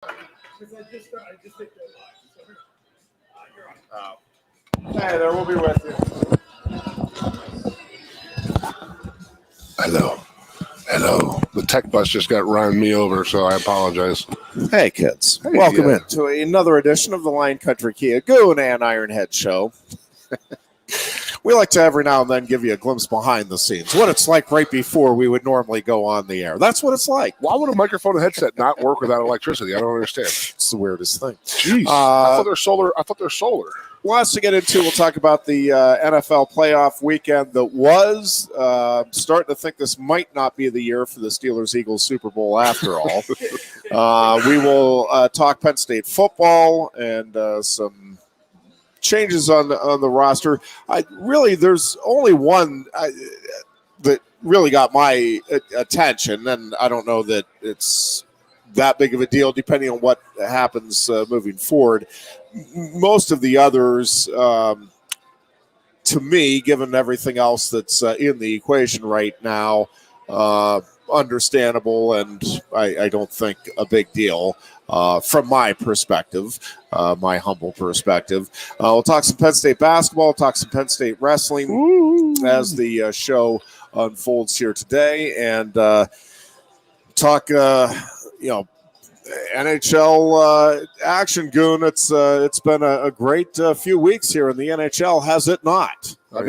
Hey there, we'll be with you. Hello. The tech bus just got run me over, so I apologize. Hey, kids. Hey, Welcome yeah. in to another edition of the Lion Country Kia Goon Ironhead Show. We like to every now and then give you a glimpse behind the scenes, what it's like right before we would normally go on the air. That's what it's like. Why would a microphone and headset not work without electricity? I don't understand. It's the weirdest thing. Jeez. I thought they're solar. Lots to get into. We'll talk about the NFL playoff weekend that was. Starting to think this might not be the year for the Steelers-Eagles Super Bowl after all. We will talk Penn State football and some changes on the roster. There's only one that really got my attention, and I don't know that it's that big of a deal depending on what happens moving forward. Most of the others, to me, given everything else that's in the equation right now, understandable, and I don't think a big deal from my perspective, my humble perspective. We'll talk some Penn State basketball, we'll talk some Penn State wrestling as the show unfolds here today, and talk, NHL action, Goon. It's been a great few weeks here in the NHL, has it not? I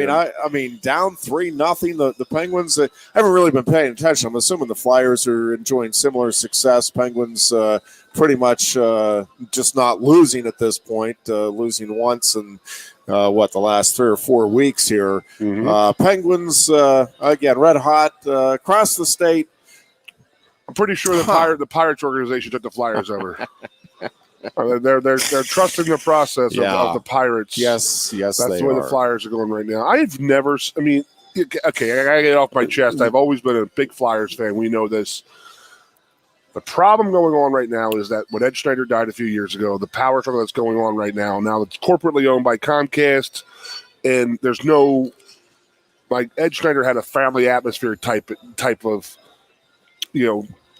mean, down 3-0. The Penguins haven't really been paying attention. I'm assuming the Flyers are enjoying similar success. Penguins pretty much just not losing at this point, losing once in the last 3 or 4 weeks here. Mm-hmm. Penguins again, red hot across the state. I'm pretty sure the Pirates organization took the Flyers over. They're trusting the process of the Pirates. Yes, that's the way the Flyers are going right now. I gotta get off my chest. I've always been a big Flyers fan. We know this. The problem going on right now is that when Ed Schneider died a few years ago, the power struggle that's going on right now it's corporately owned by Comcast, and there's no, Ed Schneider had a family atmosphere type of,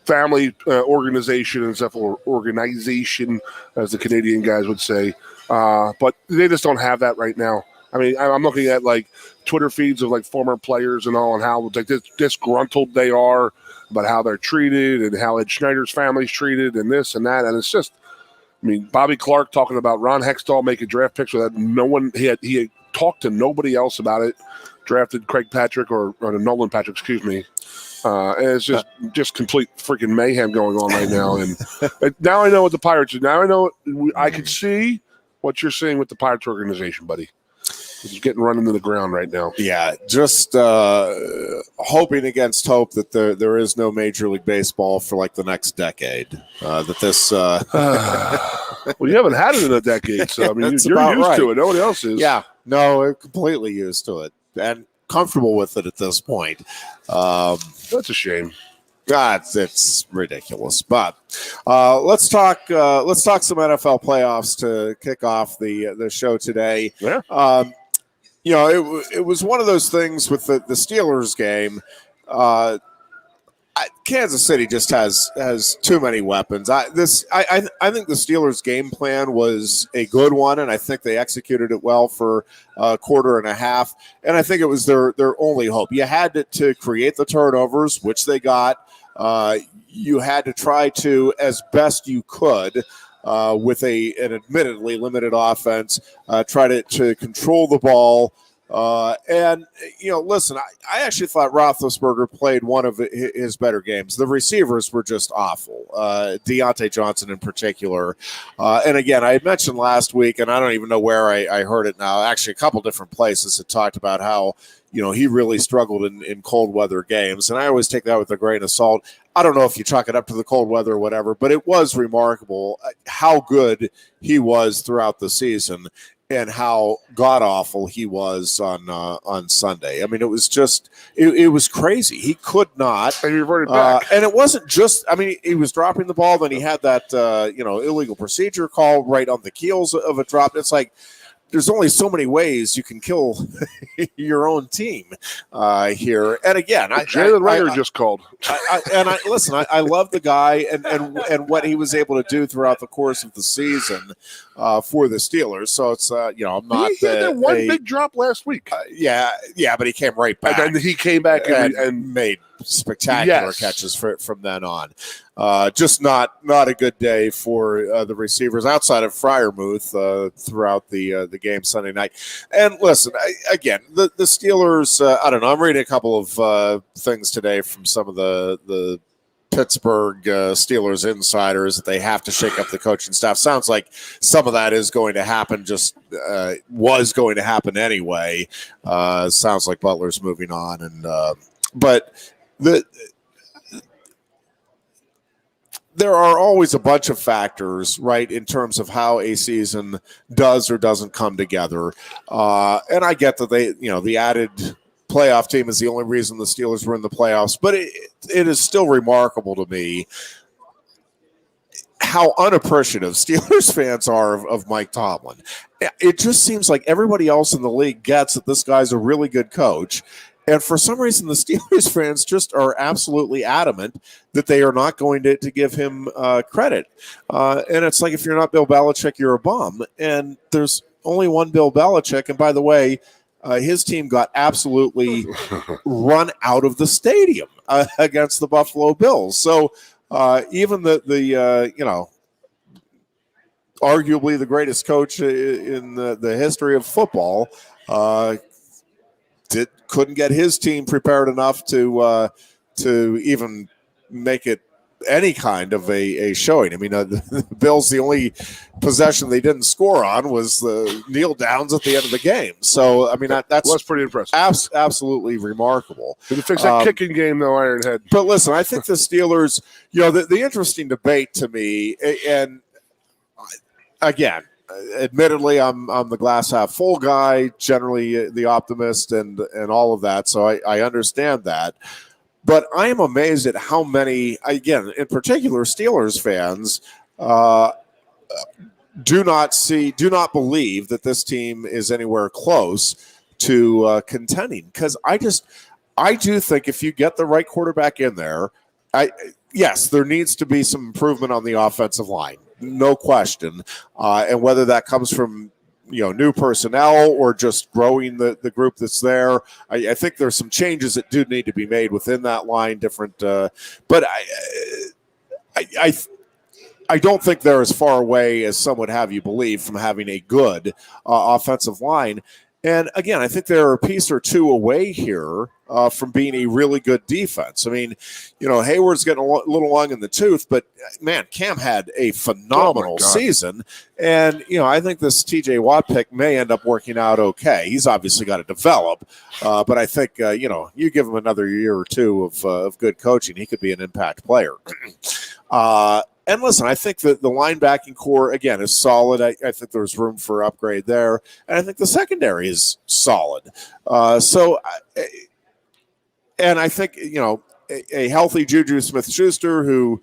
family organization and stuff, or organization, as the Canadian guys would say. But they just don't have that right now. I mean, I'm looking at Twitter feeds of former players and all, and how disgruntled they are about how they're treated and how Ed Schneider's family's treated and this and that. And it's just, Bobby Clark talking about Ron Hextall making draft picks without no one, he had talked to nobody else about it, drafted Craig Patrick or Nolan Patrick, excuse me. And it's just complete freaking mayhem going on right now. And now I know what the Pirates are. Now I know I can see what you're seeing with the Pirates organization, buddy. It's getting run into the ground right now. Yeah, just hoping against hope that there is no Major League Baseball for the next decade. That this. Well, you haven't had it in a decade, so you're used to it. Nobody else is. Yeah, no, I'm completely used to it and comfortable with it at this point. That's a shame. God, it's ridiculous. But let's talk some NFL playoffs to kick off the show today. Yeah. It was one of those things with the Steelers game. Kansas City just has too many weapons. I think the Steelers' game plan was a good one, and I think they executed it well for a quarter and a half. And I think it was their only hope. You had to create the turnovers, which they got. You had to try to, as best you could, with an admittedly limited offense, try to control the ball. Listen, I actually thought Roethlisberger played one of his better games. The receivers were just awful. Deontay Johnson in particular. And again, I had mentioned last week, and I don't even know where I heard it now. Actually, a couple different places had talked about how, he really struggled in cold weather games. And I always take that with a grain of salt. I don't know if you chalk it up to the cold weather or whatever, but it was remarkable how good he was throughout the season and how god-awful he was on Sunday. I mean, it was just it was crazy. He could not. And he reverted back. And it wasn't just, he was dropping the ball, then he had that, illegal procedure call right on the heels of a drop. It's there's only so many ways you can kill your own team here. And again, Jalen Ryder just called. Listen, I love the guy and what he was able to do throughout the course of the season for the Steelers. So it's I'm not. He had that one big drop last week. Yeah, but he came right back. And then he came back and made spectacular catches from then on. Just not a good day for the receivers outside of Freiermuth throughout the game Sunday night. And listen, the Steelers, I don't know, I'm reading a couple of things today from some of the Pittsburgh Steelers insiders that they have to shake up the coaching staff. Sounds like some of that is going to happen, just was going to happen anyway. Sounds like Butler's moving on. But there are always a bunch of factors, right, in terms of how a season does or doesn't come together. And I get that the added playoff team is the only reason the Steelers were in the playoffs, but it is still remarkable to me how unappreciative Steelers fans are of Mike Tomlin. It just seems like everybody else in the league gets that this guy's a really good coach. And for some reason, the Steelers fans just are absolutely adamant that they are not going to give him credit. And it's like, if you're not Bill Belichick, you're a bum. And there's only one Bill Belichick. And by the way, his team got absolutely run out of the stadium against the Buffalo Bills. So even the arguably the greatest coach in the history of football couldn't get his team prepared enough to even make it any kind of a showing. I mean, the Bills, the only possession they didn't score on was the kneel downs at the end of the game. So, I mean, that's pretty impressive. Absolutely remarkable. Did you fix that kicking game, though, Ironhead? But listen, I think the Steelers, the interesting debate to me, and again, admittedly, I'm the glass half full guy, generally the optimist and all of that. So I understand that. But I am amazed at how many, again, in particular, Steelers fans do not believe that this team is anywhere close to contending. Because I do think if you get the right quarterback in there, yes, there needs to be some improvement on the offensive line. No question. And whether that comes from new personnel or just growing the group that's there, I think there's some changes that do need to be made within that line. Different, but I don't think they're as far away as some would have you believe from having a good offensive line. And again, I think they're a piece or two away here from being a really good defense. I mean, Hayward's getting a little long in the tooth, but man, Cam had a phenomenal season. And, I think this TJ Watt pick may end up working out okay. He's obviously got to develop, but I think, you give him another year or two of good coaching, he could be an impact player. And listen, I think that the linebacking core, again, is solid. I think there's room for upgrade there. And I think the secondary is solid. And I think, a healthy Juju Smith-Schuster who,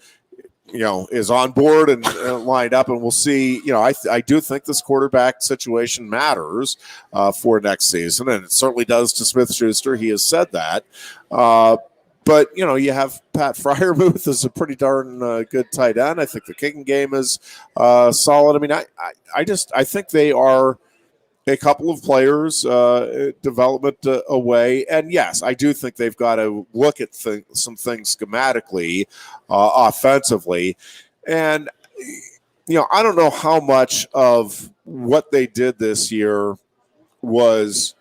is on board and lined up, and we'll see. I do think this quarterback situation matters for next season, and it certainly does to Smith-Schuster. He has said that. But, you have Pat Freiermuth is a pretty darn good tight end. I think the kicking game is solid. I mean, I think they are a couple of players development away. And, yes, I do think they've got to look at some things schematically, offensively. And, I don't know how much of what they did this year was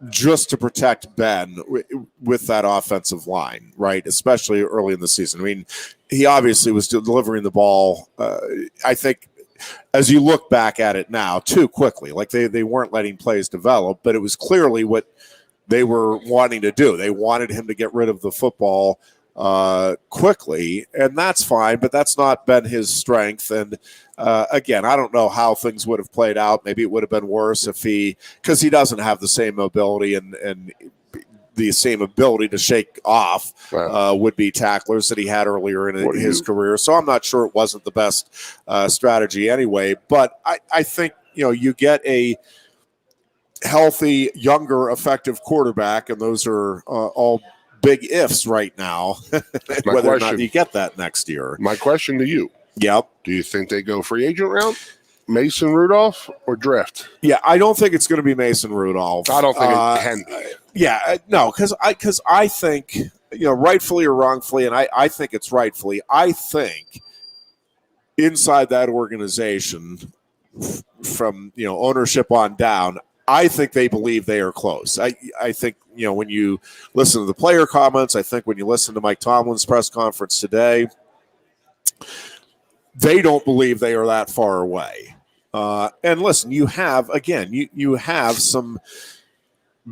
just to protect Ben with that offensive line, right? Especially early in the season. I mean, he obviously was delivering the ball, I think, as you look back at it now, too quickly. Like they weren't letting plays develop, but it was clearly what they were wanting to do. They wanted him to get rid of the football quickly, and that's fine, but that's not been his strength. And again, I don't know how things would have played out. Maybe it would have been worse because he doesn't have the same mobility and the same ability to shake off would-be tacklers that he had earlier in his career. So I'm not sure it wasn't the best strategy anyway. But I think you get a healthy, younger, effective quarterback, and those are all big ifs right now, whether or not you get that next year. My question to you. Yep. Do you think they go free agent route, Mason Rudolph, or draft? Yeah, I don't think it's going to be Mason Rudolph. I don't think it can be. Yeah, no, because I think, rightfully or wrongfully, and I think it's rightfully, I think inside that organization, from ownership on down, I think they believe they are close. I think, when you listen to the player comments, I think when you listen to Mike Tomlin's press conference today, they don't believe they are that far away. And listen, you have some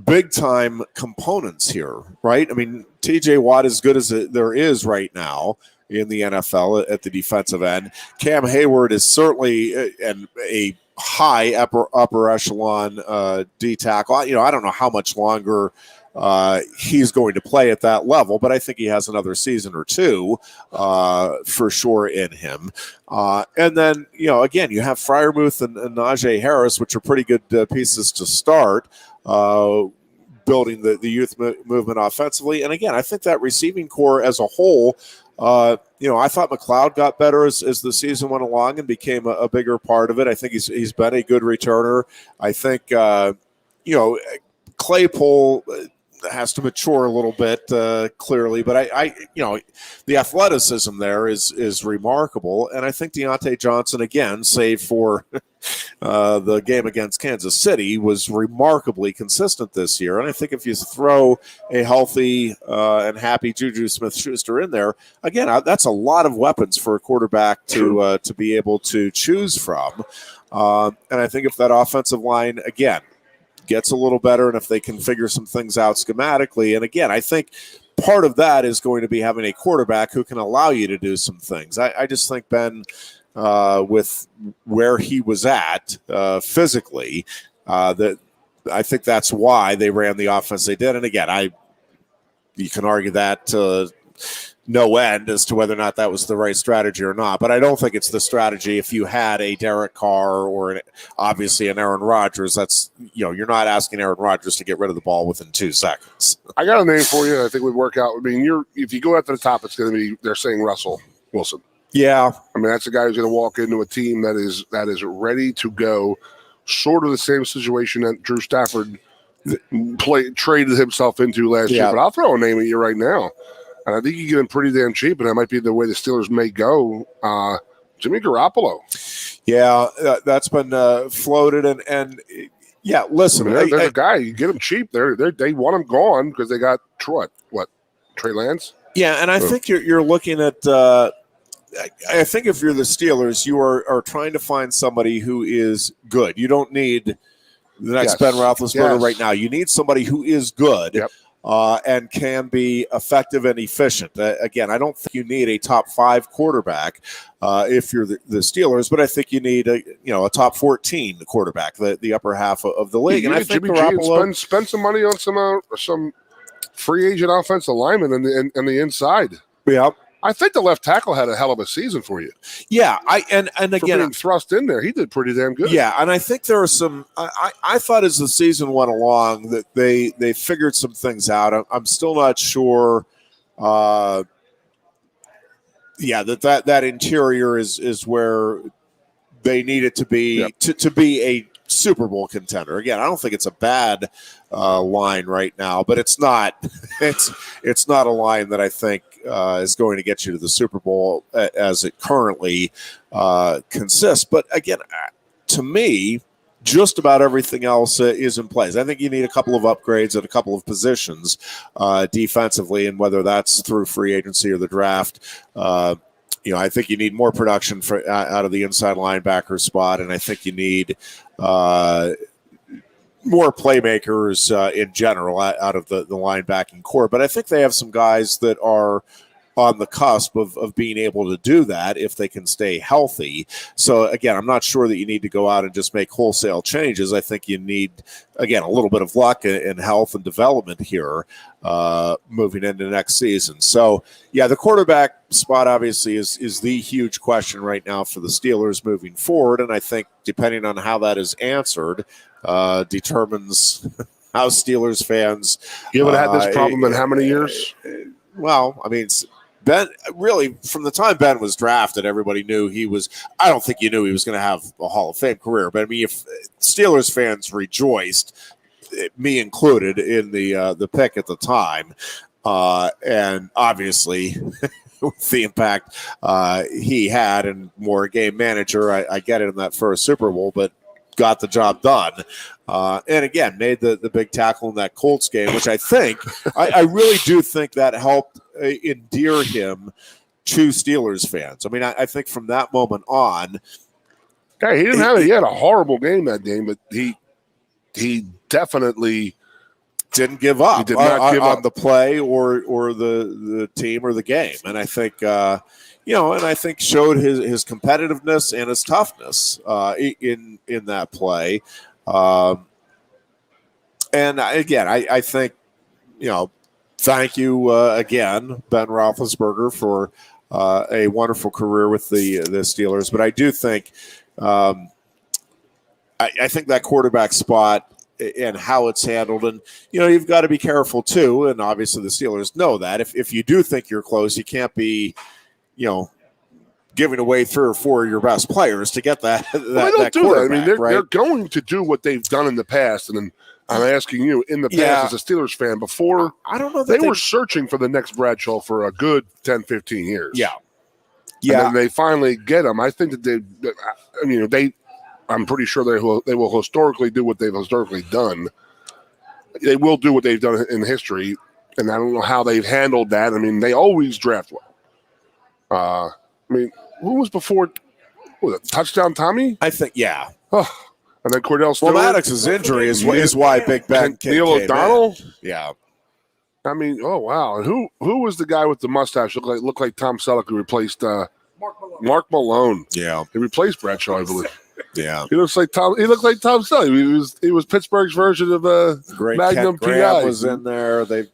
big-time components here, right? I mean, T.J. Watt, as good as there is right now in the NFL at the defensive end. Cam Hayward is certainly a high upper echelon D tackle. I don't know how much longer he's going to play at that level, but I think he has another season or two for sure in him. And then, again, you have Freiermuth and Najee Harris, which are pretty good pieces to start building the youth movement offensively. And again, I think that receiving core as a whole, I thought McLeod got better as the season went along and became a bigger part of it. I think he's been a good returner. I think, Claypool has to mature a little bit, clearly, but I the athleticism there is remarkable, and I think Deontay Johnson, again, save for the game against Kansas City, was remarkably consistent this year. And I think if you throw a healthy and happy Juju Smith-Schuster in there, again, that's a lot of weapons for a quarterback to be able to choose from. And I think if that offensive line, again, gets a little better, and if they can figure some things out schematically, and again, I think part of that is going to be having a quarterback who can allow you to do some things. I just think Ben, with where he was at physically, that I think that's why they ran the offense they did. And again, you can argue that no end as to whether or not that was the right strategy or not. But I don't think it's the strategy if you had a Derek Carr or obviously an Aaron Rodgers. That's, you're not asking Aaron Rodgers to get rid of the ball within 2 seconds. I got a name for you. I think would work out. I mean, if you go out to the top, it's going to be, they're saying Russell Wilson. Yeah. I mean, that's a guy who's going to walk into a team that is ready to go. Sort of the same situation that Drew Stafford traded himself into last year. But I'll throw a name at you right now. And I think you get him pretty damn cheap, and that might be the way the Steelers may go. Jimmy Garoppolo. Yeah, that's been floated, and yeah. Listen, I mean, there's a guy you get him cheap. They want him gone because they got what Trey Lance. Yeah, and I think you're looking at. I think if you're the Steelers, you are trying to find somebody who is good. You don't need the next Ben Roethlisberger right now. You need somebody who is good. Yep. And can be effective and efficient. Again, I don't think you need a top 5 quarterback if you're the Steelers, but I think you need a top 14 quarterback, the upper half of the league. And I think Garoppolo spend some money on some free agent offensive linemen in the inside. Yeah. I think the left tackle had a hell of a season for you. Yeah, and again, being thrust in there, he did pretty damn good. Yeah, and I think there are some. I thought as the season went along that they figured some things out. I'm still not sure. That interior is where they need it to be to be a Super Bowl contender. Again, I don't think it's a bad line right now, but it's not. It's not a line that I think is going to get you to the Super Bowl as it currently consists. But again, to me, just about everything else is in place. I think you need a couple of upgrades at a couple of positions defensively, and whether that's through free agency or the draft. I think you need more production out of the inside linebacker spot, and I think you need more playmakers in general out of the linebacking core. But I think they have some guys that are on the cusp of being able to do that if they can stay healthy. So, again, I'm not sure that you need to go out and just make wholesale changes. I think you need, again, a little bit of luck and health and development here moving into next season. So, yeah, the quarterback spot obviously is the huge question right now for the Steelers moving forward. And I think depending on how that is answered determines how Steelers fans. You haven't had this problem in how many years? Well, I mean, Ben, really, from the time Ben was drafted, everybody knew he was. I don't think you knew he was going to have a Hall of Fame career, but I mean, if Steelers fans rejoiced, me included, in the pick at the time, and obviously with the impact he had and more a game manager, I get it in that first Super Bowl, but got the job done. And again, made the big tackle in that Colts game, which I think, I really do think that helped endear him to Steelers fans. I mean, I think from that moment on. He had a horrible game that game, but he definitely didn't give up. He did not give up on the play or the team or the game. And I think, and I think showed his competitiveness and his toughness in that play. And again, I think, thank you again, Ben Roethlisberger, for a wonderful career with the Steelers. But I do think, I think that quarterback spot and how it's handled, and you've got to be careful too. And obviously, the Steelers know that if you do think you're close, you can't be, giving away 3 or 4 of your best players to get that. That do that. I mean, right? They're going to do what they've done in the past, and then I'm asking you, in the past, as a Steelers fan, before I don't know, they were searching for the next Bradshaw for a good 10, 15 years. Yeah. And then they finally get him. I think that I'm pretty sure they will historically do what they've historically done. They will do what they've done in history, and I don't know how they've handled that. I mean, they always draft well. Who was before? Was it Touchdown Tommy? I think, yeah. Oh, and then Cordell Stewart. Well, Maddox's injury is why Big Ben came Neil O'Donnell? in. Yeah. I mean, oh, wow. And who was the guy with the mustache? Looked like Tom Selleck, who replaced Mark Malone. Yeah. He replaced Bradshaw, I believe. Yeah. He looked like Tom Selleck. He was Pittsburgh's version of Magnum PI. Was in there. But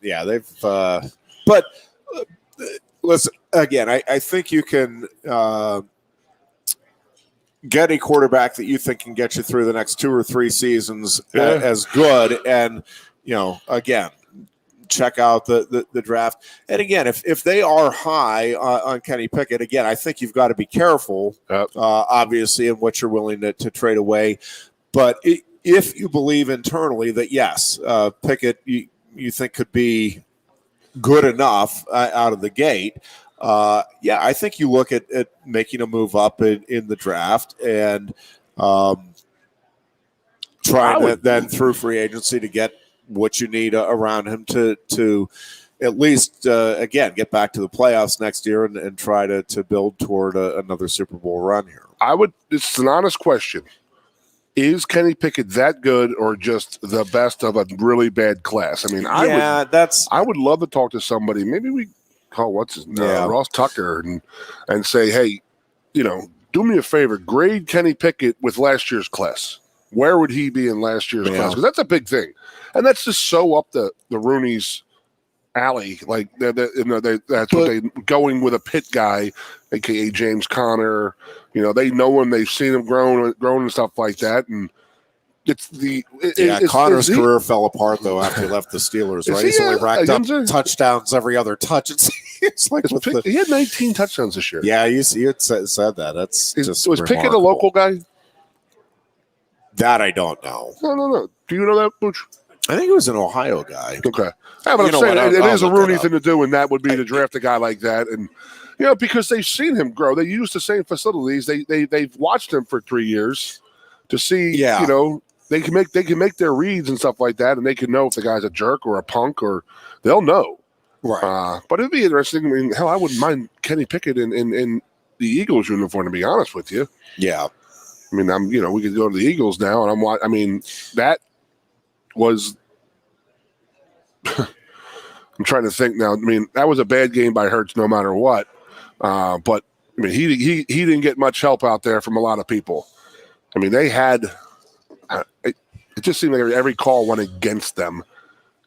listen, again, I think you can get a quarterback that you think can get you through the next 2 or 3 seasons as good. And, again, check out the draft. And again, if they are high on Kenny Pickett, again, I think you've got to be careful, obviously, in what you're willing to trade away. But if you believe internally that, yes, Pickett you think could be good enough out of the gate, I think you look at making a move up in the draft and trying then through free agency to get what you need around him to at least, again, get back to the playoffs next year and try to build toward another Super Bowl run here. It's an honest question. Is Kenny Pickett that good or just the best of a really bad class? I mean, I would love to talk to somebody. Maybe we call Ross Tucker and say, hey, do me a favor, grade Kenny Pickett with last year's class. Where would he be in last year's class? Because that's a big thing. And that's just so up the Rooney's alley. Like, that's what they going with a Pitt guy, a.k.a. James Conner. They know him. They've seen him grown and stuff like that. And it's Connor's career fell apart, though, after he left the Steelers, right? He's only racked up touchdowns every other touch. It's like he had 19 touchdowns this year. Yeah, you had said that. Was Pickett a local guy? That I don't know. No. Do you know that, Booch? I think he was an Ohio guy. Okay. Yeah, but I'm saying it is a Rooney thing to do, and that would be to draft a guy like that. And, because they've seen him grow. They use the same facilities. They've watched him for 3 years to see, they can make their reads and stuff like that, and they can know if the guy's a jerk or a punk, or they'll know. Right. But it'd be interesting. I mean, hell, I wouldn't mind Kenny Pickett in the Eagles uniform, to be honest with you. Yeah. I mean, we could go to the Eagles now, and that was I'm trying to think now. I mean, that was a bad game by Hurts no matter what. But, I mean, he didn't get much help out there from a lot of people. I mean, they had it just seemed like every call went against them.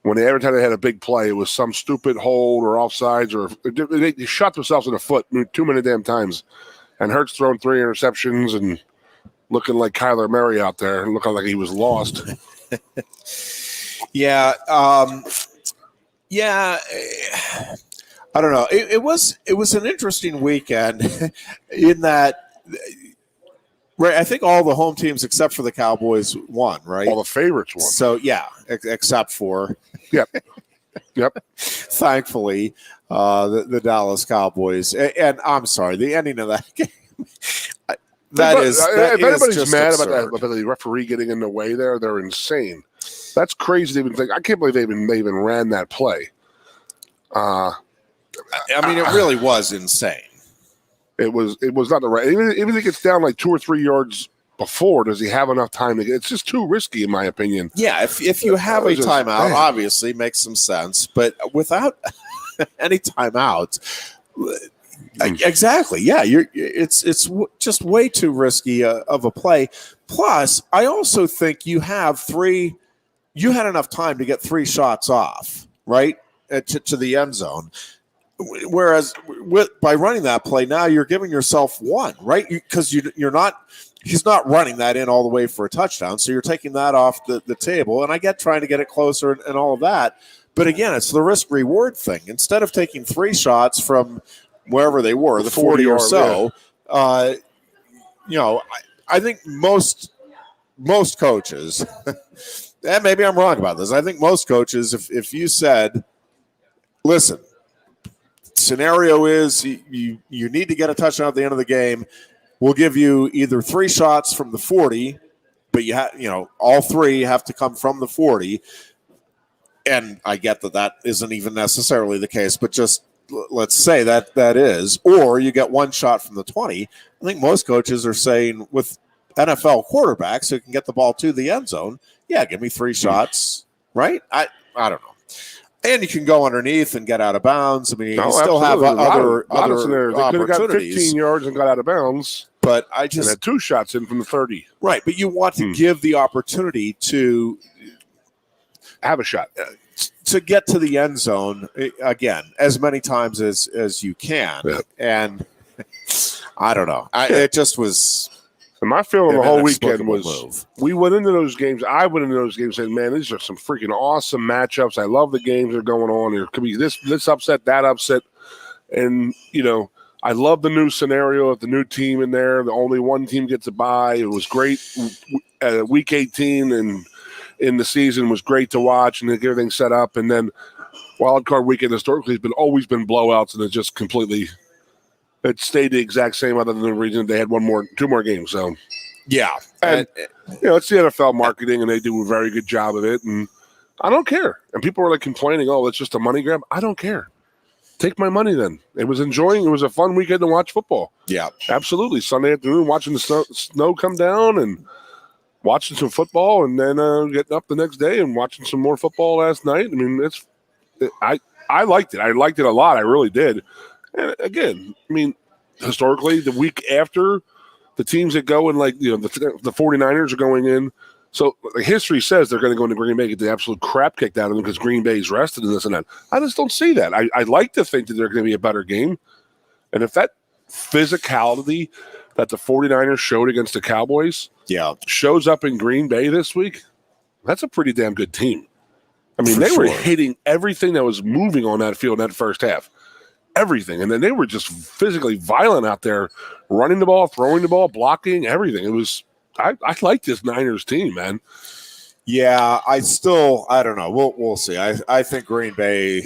Every time they had a big play, it was some stupid hold or offsides, or they shot themselves in the foot too many damn times. And Hurts thrown 3 interceptions and looking like Kyler Murray out there, looking like he was lost. Yeah. Yeah. I don't know. It was an interesting weekend in that. Right, I think all the home teams except for the Cowboys won, right? All the favorites won. So, yeah, except for. Yep. Thankfully, the Dallas Cowboys. And I'm sorry, the ending of that game. If anybody's mad absurd. about the referee getting in the way there, they're insane. That's crazy to even think. I can't believe they even ran that play. I mean, it really was insane. It was not the right. Even if he gets down like 2 or 3 yards before, does he have enough time to get? It's just too risky, in my opinion. Yeah, if you have a timeout, obviously makes some sense. But without any timeouts, exactly. Yeah, it's just way too risky of a play. Plus, I also think you had enough time to get 3 shots off, right, to the end zone. Whereas by running that play, now you're giving yourself 1, right? Because he's not running that in all the way for a touchdown. So you're taking that off the table. And I get trying to get it closer and all of that. But again, it's the risk reward thing. Instead of taking 3 shots from wherever they were, the 40 or so, I think most coaches, and maybe I'm wrong about this. I think most coaches, if you said, listen, scenario is you need to get a touchdown at the end of the game. We'll give you either 3 shots from the 40, but all 3 have to come from the 40. And I get that isn't even necessarily the case, but just let's say that is. Or you get 1 shot from the 20. I think most coaches are saying with NFL quarterbacks who can get the ball to the end zone, yeah, give me 3 shots, right? I don't know. And you can go underneath and get out of bounds. I mean, you still have other scenarios. They could have got 15 yards and got out of bounds. But I just had 2 shots in from the 30. Right, but you want to give the opportunity to have a shot to get to the end zone again as many times as you can. Yeah. And I don't know. It just was. And my feeling the whole weekend was we went into those games. I went into those games saying, man, these are some freaking awesome matchups. I love the games that are going on. There could be this upset, that upset. And, I love the new scenario of the new team in there. The only one team gets a bye. It was great. Week 18 and in the season was great to watch and to get everything set up. And then wild card weekend historically has always been blowouts, and it just completely – it stayed the exact same other than the reason they had 2 more games. So, yeah. And, it's the NFL marketing, and they do a very good job of it. And I don't care. And people are like complaining, oh, it's just a money grab. I don't care. Take my money then. It was a fun weekend to watch football. Yeah. Absolutely. Sunday afternoon, watching the snow come down and watching some football, and then getting up the next day and watching some more football last night. I mean, I liked it. I liked it a lot. I really did. And again, I mean, historically, the week after, the teams that go and the 49ers are going in. So history says they're going to go into Green Bay, get the absolute crap kicked out of them because Green Bay's rested and this and that. I just don't see that. I like to think that they're going to be a better game. And if that physicality that the 49ers showed against the Cowboys shows up in Green Bay this week, that's a pretty damn good team. I mean, they were hitting everything that was moving on that field in that first half. Everything. And then they were just physically violent out there, running the ball, throwing the ball, blocking, everything. It was I like this Niners team, man. Yeah, I don't know. We'll see. I think Green Bay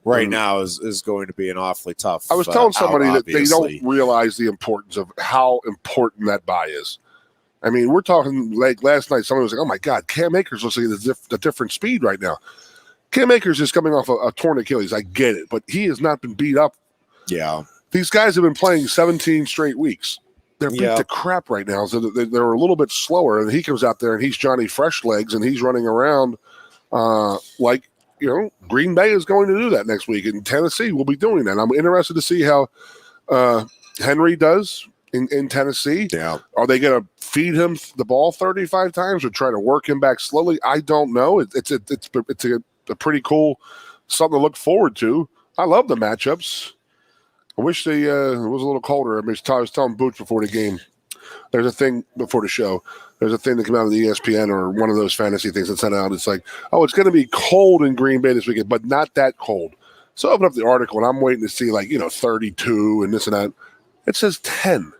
right now is going to be an awfully tough. I was telling somebody that they don't realize the importance of how important that bye is. I mean, we're talking like last night, somebody was like, oh my God, Cam Akers looks like a different speed right now. Cam Akers is coming off a torn Achilles. I get it, but he has not been beat up. Yeah. These guys have been playing 17 straight weeks. They're beat to crap right now, so they're a little bit slower. And he comes out there, and he's Johnny Fresh Legs, and he's running around like, Green Bay is going to do that next week, and Tennessee will be doing that. I'm interested to see how Henry does in Tennessee. Yeah. Are they going to feed him the ball 35 times or try to work him back slowly? I don't know. It's a pretty cool something to look forward to. I love the matchups. I wish it was a little colder. I was telling Boots before the game. There's a thing before the show. There's a thing that came out of the ESPN or one of those fantasy things that sent out. It's like, oh, it's going to be cold in Green Bay this weekend, but not that cold. So I open up the article, and I'm waiting to see 32 and this and that. It says 10.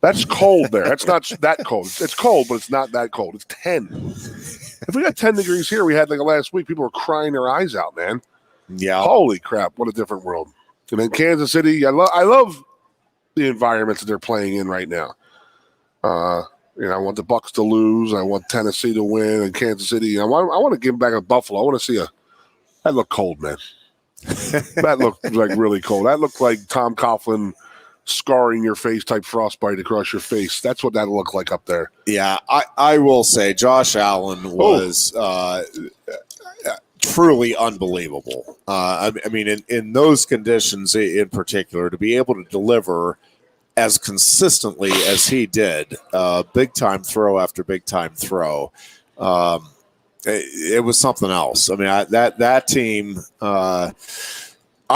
That's cold there. That's not that cold. It's cold, but it's not that cold. It's 10. If we got 10 degrees here, we had last week, people were crying their eyes out, man. Yeah. Holy crap, what a different world. And then Kansas City, I love the environments that they're playing in right now. I want the Bucs to lose. I want Tennessee to win, and Kansas City. I want to give them back a Buffalo. I want to see that looked cold, man. That looked really cold. That looked like Tom Coughlin scarring your face type frostbite across your face. That's what that looked like up there. Yeah, I will say Josh Allen was truly unbelievable. I mean, in those conditions in particular, to be able to deliver as consistently as he did, big time throw after big time throw, it was something else. I mean, that team. I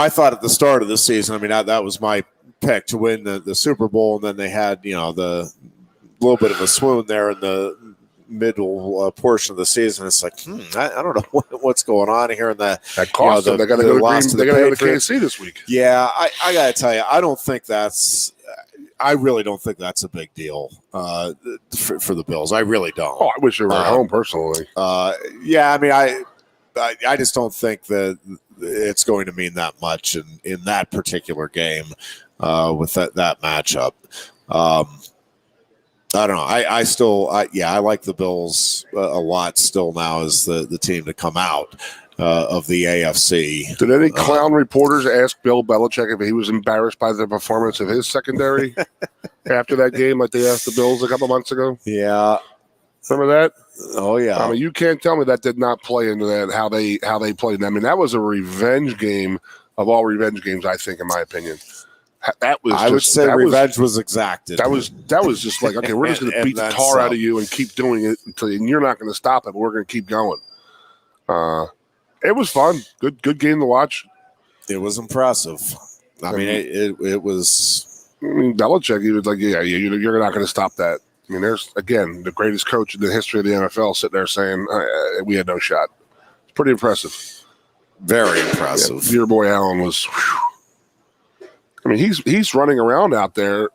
thought at the start of the season, I mean, that was my pick to win the Super Bowl, and then they had the little bit of a swoon there in the middle portion of the season. It's like, I don't know what's going on here in that cost them. They got to go to KC this week. Yeah, I got to tell you, I really don't think that's a big deal for the Bills. I really don't. Oh, I wish they were at home personally. Yeah, I mean, I just don't think that it's going to mean that much in that particular game with that matchup. I don't know. I like the Bills a lot still now as the team to come out of the AFC. Did any clown reporters ask Bill Belichick if he was embarrassed by the performance of his secondary after that game like they asked the Bills a couple months ago? Yeah. Remember that? Oh, yeah. I mean, you can't tell me that did not play into that, how they played. I mean, that was a revenge game of all revenge games, I think, in my opinion. I would say revenge was exacted. That was just like, okay, we're just going to beat the tar out of you and keep doing it and you're not going to stop it, but we're going to keep going. It was fun. Good game to watch. It was impressive. I mean, it was. I mean, Belichick, he was like, yeah, you're not going to stop that. I mean, there's, again, the greatest coach in the history of the NFL sitting there saying we had no shot. It's pretty impressive. Very impressive. Yeah, your boy Allen was. Whew. I mean, he's running around out there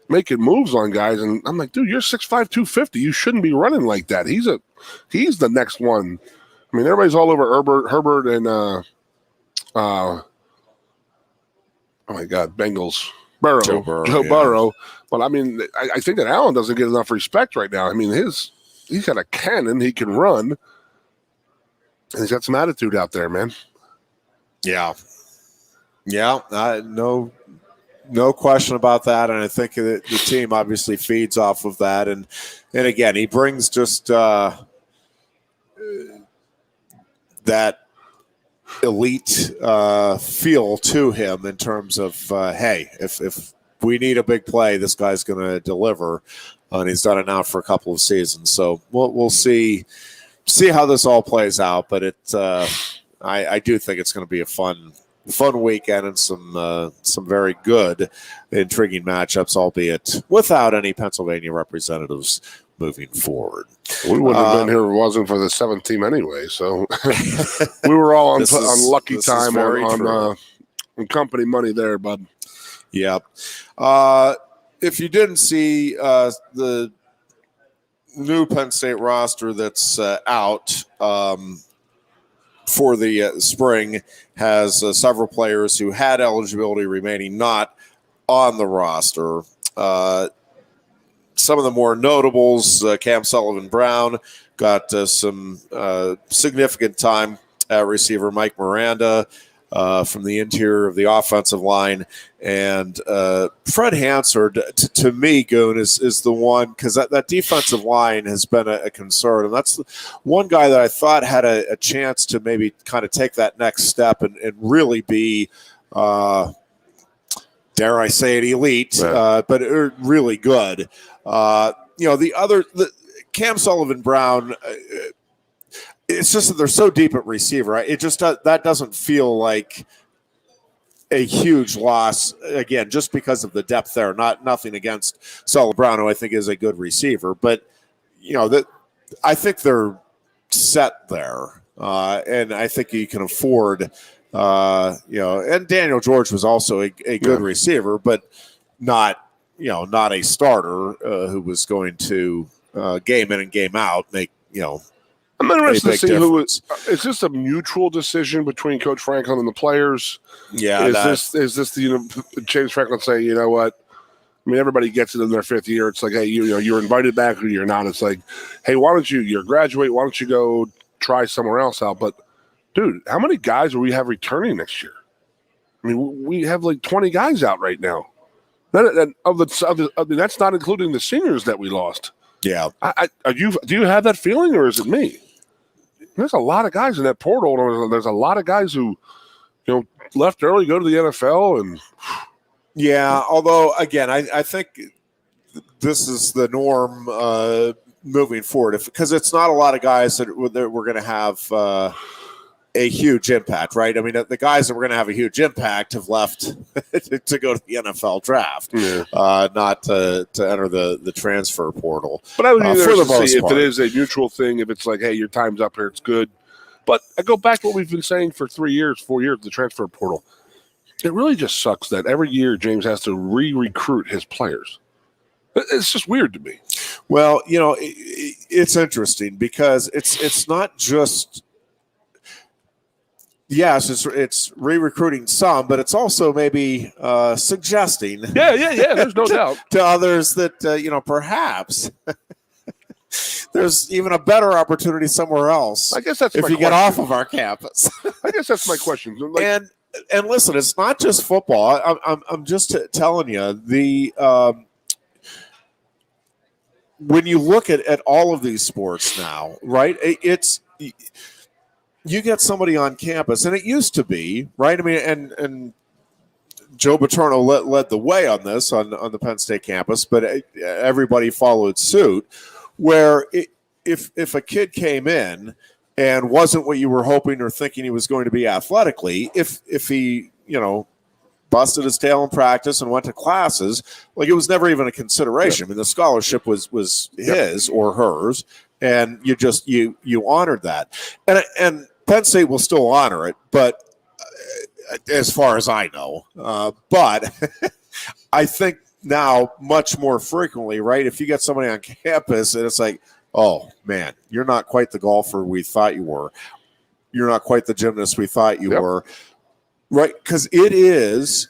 making moves on guys, and I'm like, dude, you're 6'5", 250. You shouldn't be running like that. He's the next one. I mean, everybody's all over Herbert and oh my God, Bengals. Joe Burrow. But I mean, I think that Allen doesn't get enough respect right now. I mean, he's got a cannon. He can run, and he's got some attitude out there, man. Yeah. No question about that, and I think the team obviously feeds off of that. And again, he brings just that elite feel to him in terms of, hey, if we need a big play, this guy's going to deliver, and he's done it now for a couple of seasons. So we'll see how this all plays out. But I do think it's going to be a fun weekend and some very good, intriguing matchups, albeit without any Pennsylvania representatives moving forward. We wouldn't have been here if it wasn't for the 7th team anyway. So we were all on lucky time on company money there, bud. Yeah. If you didn't see the new Penn State roster that's out for the spring has several players who had eligibility remaining not on the roster. Some of the more notables, Cam Sullivan-Brown got some significant time at receiver. Mike Miranda from the interior of the offensive line. And Fred Hansard, to me, Goon, is the one, because that defensive line has been a concern. And that's one guy that I thought had a chance to maybe kind of take that next step and really be, dare I say it, elite, but really good. The Cam Sullivan-Brown, it's just that they're so deep at receiver. Right? It just that doesn't feel like a huge loss, again, just because of the depth there. Nothing against Sullivan-Brown, who I think is a good receiver, but I think they're set there, and I think you can afford. And Daniel George was also a good receiver, but not a starter who was going to game in and game out make I'm interested to see difference. Is this a mutual decision between Coach Franklin and the players? Yeah. Is this James Franklin say, you know what? I mean, everybody gets it in their 5th year. It's like, hey, you're invited back or you're not. It's like, hey, why don't you graduate? Why don't you go try somewhere else out? But dude, how many guys will we have returning next year? I mean, we have like 20 guys out right now. That's not including the seniors that we lost. Yeah. Do you have that feeling, or is it me? There's a lot of guys in that portal. There's a lot of guys who, left early, go to the NFL, and yeah. Although, again, I think this is the norm moving forward, because it's not a lot of guys that we're going to have a huge impact, right? I mean, the guys that were going to have a huge impact have left to go to the NFL draft, not to enter the transfer portal. But I would be for the to see most part. If it is a mutual thing, if it's like, hey, your time's up here, it's good. But I go back to what we've been saying for 4 years, the transfer portal. It really just sucks that every year James has to re-recruit his players. It's just weird to me. Well, it's interesting because it's not just. Yes, it's re-recruiting some, but it's also maybe suggesting. Yeah. There's no doubt to others that perhaps there's even a better opportunity somewhere else. I guess that's if you get off of our campus. I guess that's my question. And listen, it's not just football. I'm just telling you when you look at all of these sports now, right? It's. You get somebody on campus, and it used to be, right? I mean, and Joe Paterno led the way on this on the Penn State campus, but everybody followed suit, where if a kid came in and wasn't what you were hoping or thinking he was going to be athletically, if he, busted his tail in practice and went to classes, like it was never even a consideration. I mean, the scholarship was his or hers, and you honored that. And Penn State will still honor it, but as far as I know, but I think now much more frequently, right? If you get somebody on campus and it's like, oh man, you're not quite the golfer we thought you were. You're not quite the gymnast we thought you were, right? Because it is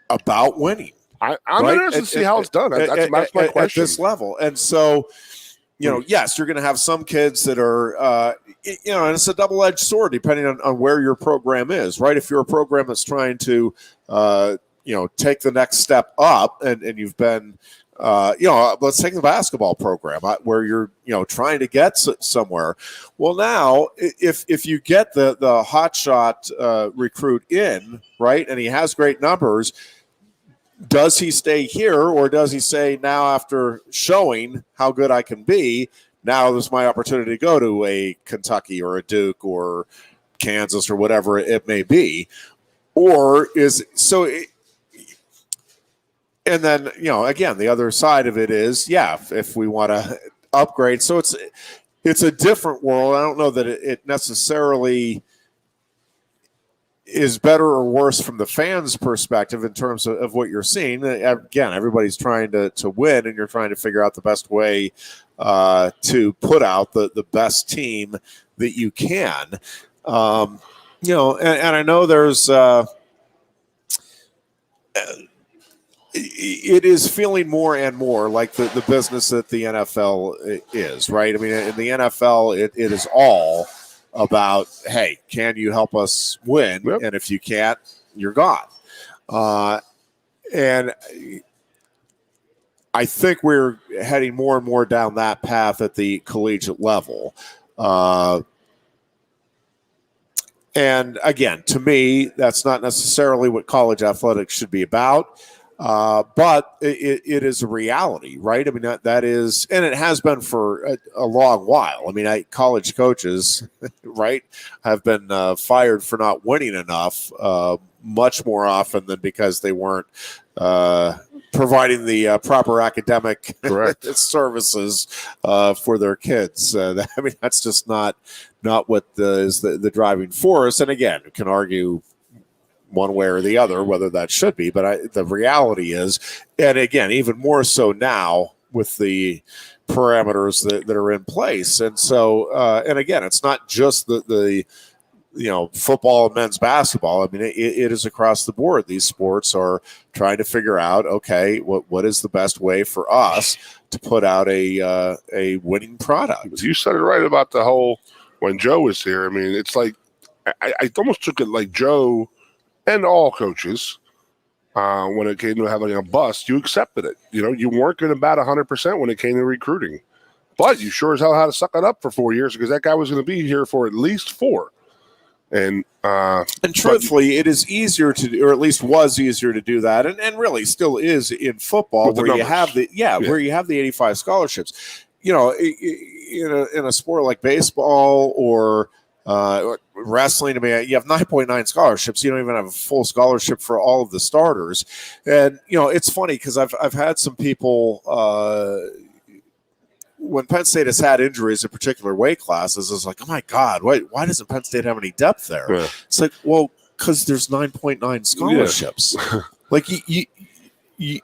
about winning. I'm interested to see how it's done. That's my question. At this level. And so, yes, you're going to have some kids that are, and it's a double-edged sword depending on where your program is, right? If you're a program that's trying to, take the next step up, and you've been, let's take the basketball program where you're, trying to get somewhere. Well, now, if you get the hotshot recruit in, right, and he has great numbers, does he stay here, or does he say, now after showing how good I can be, now there's my opportunity to go to a Kentucky or a Duke or Kansas or whatever it may be? Or and then, again, the other side of it is, if we want to upgrade. So it's a different world. I don't know that it necessarily is better or worse from the fans' perspective in terms of what you're seeing. Again, everybody's trying to win, and you're trying to figure out the best way to put out the best team that you can. And I know there's it is feeling more and more like the business that the NFL is, right? I mean, in the NFL, it is all about, hey, can you help us win? Yep. And if you can't, you're gone. And I think we're heading more and more down that path at the collegiate level. And again, to me, that's not necessarily what college athletics should be about. But it is a reality, right? I mean, that is, and it has been for a long while. I mean, college coaches, right, have been fired for not winning enough much more often than because they weren't providing the proper academic services for their kids. I mean, that's just not what is the driving force. And again, you can argue one way or the other whether that should be, but the reality is, and again, even more so now with the parameters that are in place. And so, and again, it's not just the football and men's basketball. I mean, it is across the board. These sports are trying to figure out, okay, what is the best way for us to put out a winning product. You said it right about the whole, when Joe was here, I mean, it's like, I almost took it like Joe and all coaches, when it came to having a bust, you accepted it. You weren't going to bat 100% when it came to recruiting. But you sure as hell had to suck it up for 4 years because that guy was going to be here for at least 4. And truthfully, it is easier to do, or at least was easier to do that, and really still is in football, where you have where you have the 85 scholarships. In a sport like baseball or wrestling, I mean, you have 9.9 scholarships. You don't even have a full scholarship for all of the starters. And it's funny because I've had some people when Penn State has had injuries in particular weight classes, it's like, oh my God, why doesn't Penn State have any depth there? Yeah. It's like, well, because there's 9.9 scholarships. Yeah. Like you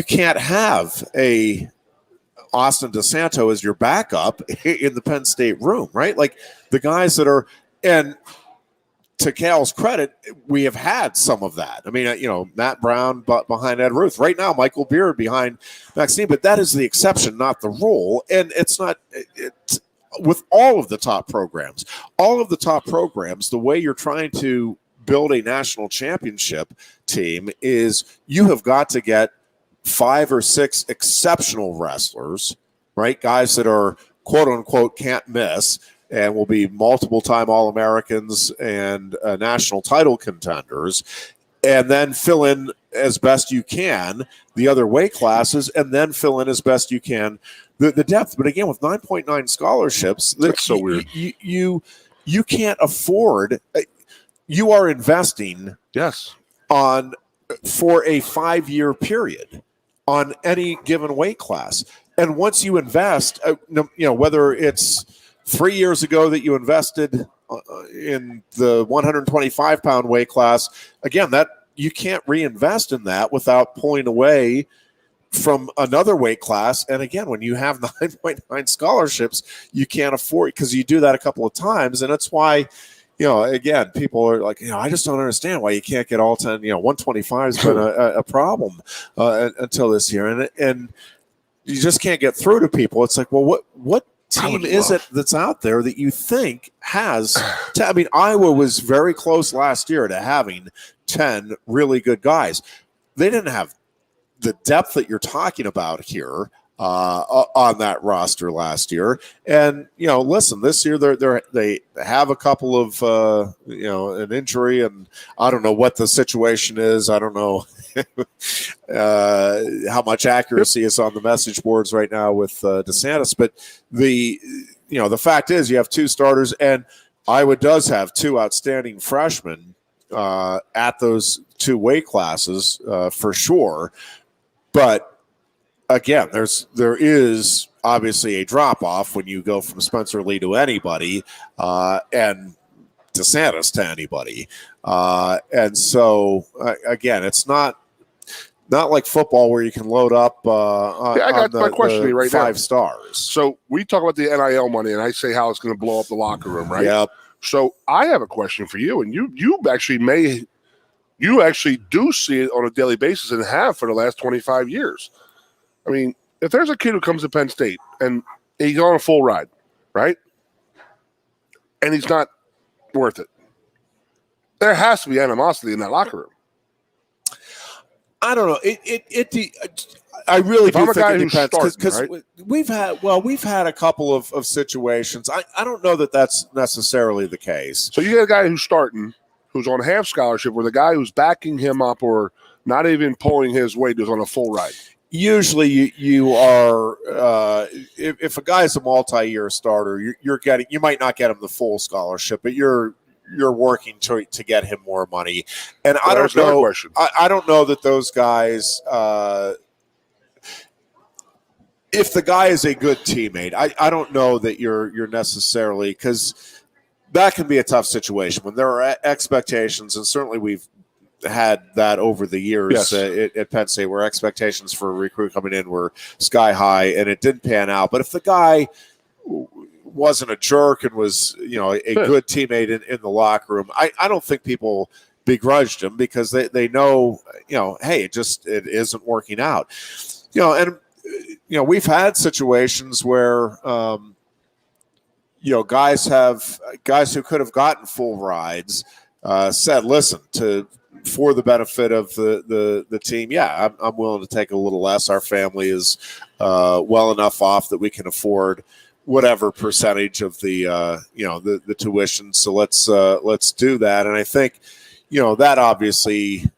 can't have a Austin DeSanto as your backup in the Penn State room, right? Like the guys that are, and to Cal's credit, we have had some of that. I mean, Matt Brown behind Ed Ruth. Right now, Michael Beard behind Maxine, but that is the exception, not the rule. And it's not with all of the top programs. All of the top programs, the way you're trying to build a national championship team is you have got to get 5 or 6 exceptional wrestlers, right? Guys that are quote unquote can't miss and will be multiple-time All-Americans and national title contenders, and then fill in as best you can the other weight classes, and then fill in as best you can the depth. But again, with 9.9 scholarships, that's so weird. You can't afford. You are investing, for a 5-year period on any given weight class, and once you invest, whether it's 3 years ago that you invested in the 125-pound weight class, again, that you can't reinvest in that without pulling away from another weight class. And again, when you have 9.9 scholarships, you can't afford, because you do that a couple of times. And that's why, again, people are like, I just don't understand why you can't get all 10. 125 has been a problem until this year. And you just can't get through to people. It's like, well, what team is it that's out there that you think has I mean, Iowa was very close last year to having 10 really good guys. They didn't have the depth that you're talking about here on that roster last year. And, listen, this year they have a couple of, an injury, and I don't know what the situation is. I don't know how much accuracy is on the message boards right now with DeSantis, but the fact is you have 2 starters, and Iowa does have 2 outstanding freshmen at those 2 weight classes for sure. But again, there is obviously a drop off when you go from Spencer Lee to anybody, and DeSantis to anybody, and so again, it's not like football where you can load up. I got my question right now. 5 stars. So we talk about the NIL money, and I say how it's going to blow up the locker room, right? Yep. So I have a question for you, and you actually do see it on a daily basis and have for the last 25 years. I mean, if there's a kid who comes to Penn State and he's on a full ride, right? and he's not worth it. There has to be animosity in that locker room. I don't know. I really do think it depends because right? we've had a couple of situations. I don't know that that's necessarily the case. So you get a guy who's starting, who's on half scholarship, where the guy who's backing him up or not even pulling his weight is on a full ride. Usually, you are if a guy's a multi-year starter, you might not get him the full scholarship, but you're working to get him more money. And I don't know. I don't know that those guys. If the guy is a good teammate, I don't know that you're necessarily, because that can be a tough situation when there are expectations, and certainly we've had that over the years. Yes. At Penn State, where expectations for a recruit coming in were sky high, and it didn't pan out. But if the guy wasn't a jerk and was a good teammate in the locker room, I don't think people begrudged him, because they know hey, it isn't working out. And we've had situations where guys who could have gotten full rides said, listen, for the benefit of the team, I'm willing to take a little less. Our family is well enough off that we can afford whatever percentage of the tuition. So let's do that. And I think that obviously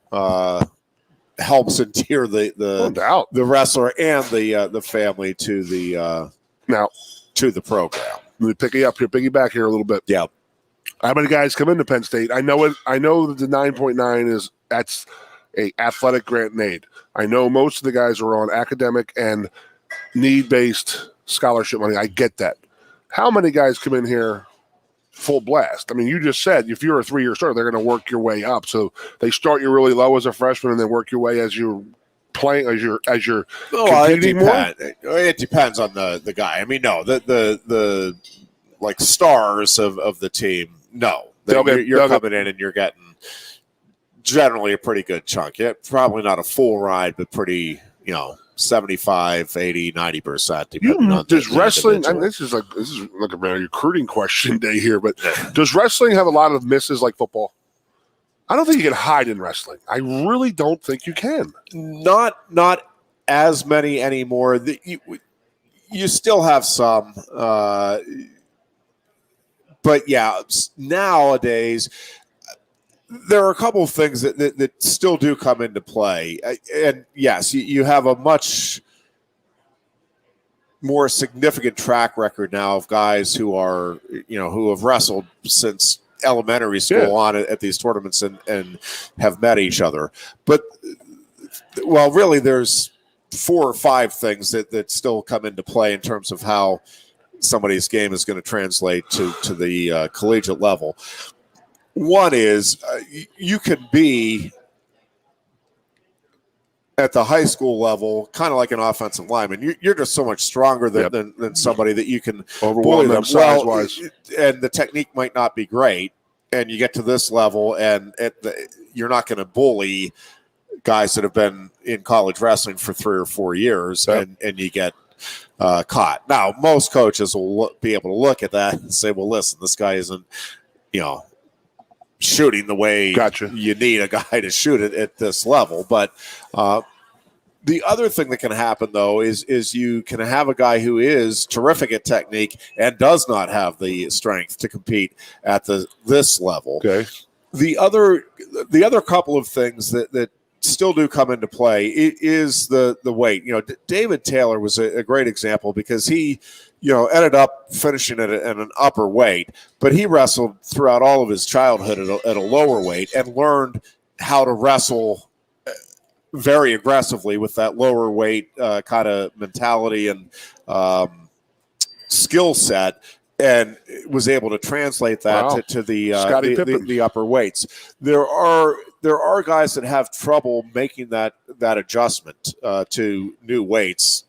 helps endear the wrestler and the family to the program. Let me pick you up here, piggyback here a little bit. Yeah. How many guys come into Penn State? I know that the 9.9 that's a athletic grant and aid. I know most of the guys are on academic and need-based scholarship money. I get that. How many guys come in here full blast? I mean, you just said if you're a 3-year starter, they're going to work your way up. So they start you really low as a freshman and then work your way as you're playing, as you're competing more. It depends on the guy. I mean, no, the like stars of the team. No, you're coming in and you're getting generally a pretty good chunk. Yeah, probably not a full ride, but pretty, 75, 80, 90%. Depending on does wrestling, and this is like a very recruiting question day here, but does wrestling have a lot of misses like football? I don't think you can hide in wrestling. I really don't think you can. Not as many anymore. You still have some, but yeah, nowadays there are a couple of things that still do come into play. And yes, you have a much more significant track record now of guys who are, who have wrestled since elementary school on at these tournaments and have met each other. But, well, really there's 4 or 5 things that still come into play in terms of how somebody's game is going to translate to the collegiate level. One is you can be at the high school level kind of like an offensive lineman. You're just so much stronger than somebody that you can overwhelm them size-wise. And the technique might not be great, and you get to this level, and you're not going to bully guys that have been in college wrestling for 3 or 4 years, and you get caught. Now, most coaches will be able to look at that and say, well, listen, this guy isn't, shooting the way you need a guy to shoot it at this level. But the other thing that can happen, though, is you can have a guy who is terrific at technique and does not have the strength to compete at this level. Okay. The other couple of things that still do come into play is the weight. David Taylor was a great example because he ended up finishing at an upper weight, but he wrestled throughout all of his childhood at a lower weight and learned how to wrestle very aggressively with that lower weight kind of mentality and skill set, and was able to translate that to the upper weights. There are guys that have trouble making that adjustment to new weights,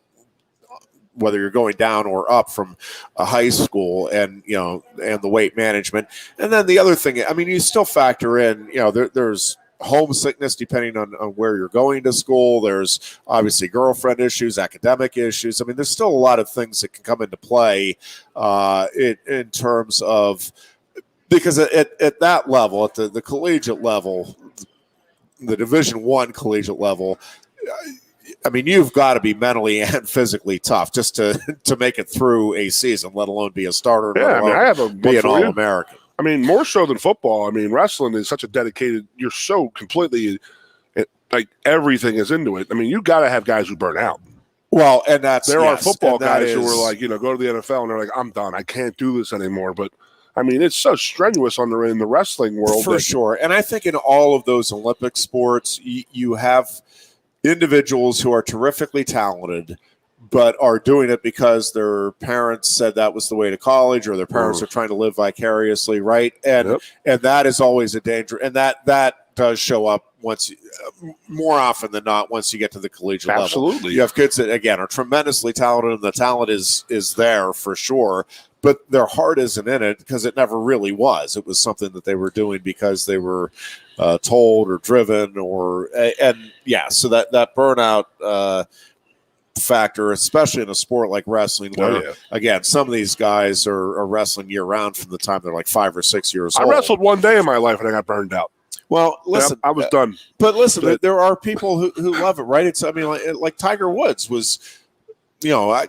whether you're going down or up from a high school, and the weight management. And then the other thing, I mean, you still factor in, there's homesickness depending on where you're going to school. There's obviously girlfriend issues, academic issues. I mean, there's still a lot of things that can come into play in terms of because at that level, at the collegiate level, the Division I collegiate level, I mean, you've got to be mentally and physically tough just to make it through a season, let alone be a starter. Yeah, I mean, I have a be an All-American. I mean, more so than football. I mean, wrestling is such a dedicated. You're so completely like everything is into it. I mean, you got to have guys who burn out. Well, and there are football guys who are like, go to the NFL and they're like, I'm done. I can't do this anymore. But I mean, it's so strenuous in the wrestling world. For sure. And I think in all of those Olympic sports, you have individuals who are terrifically talented, but are doing it because their parents said that was the way to college, or their parents are trying to live vicariously, right? And that is always a danger. And that does show up more often than not once you get to the collegiate level. Absolutely. You have kids that, again, are tremendously talented, and the talent is there for sure, but their heart isn't in it because it never really was. It was something that they were doing because they were told or driven so that burnout factor, especially in a sport like wrestling, where again, some of these guys are wrestling year round from the time they're like 5 or 6 years old. I wrestled one day in my life and I got burned out. Well, listen, I was done. But listen, there are people who love it, right? It's, I mean, like Tiger Woods was, I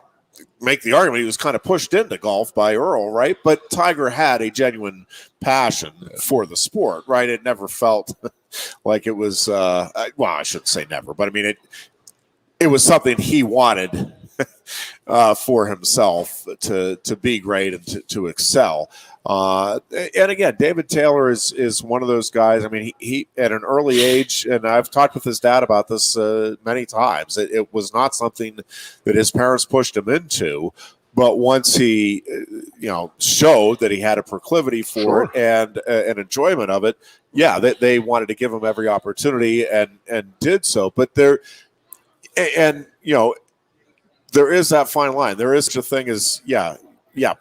make the argument he was kind of pushed into golf by Earl, right? But Tiger had a genuine passion for the sport, right? It never felt like it was, I shouldn't say never, but I mean, it was something he wanted for himself to be great and to excel. And again, David Taylor is one of those guys. I mean, he at an early age, and I've talked with his dad about this many times. It was not something that his parents pushed him into, but once he, showed that he had a proclivity for it and an enjoyment of it, they wanted to give him every opportunity and did so. But there is that fine line. There is such a thing as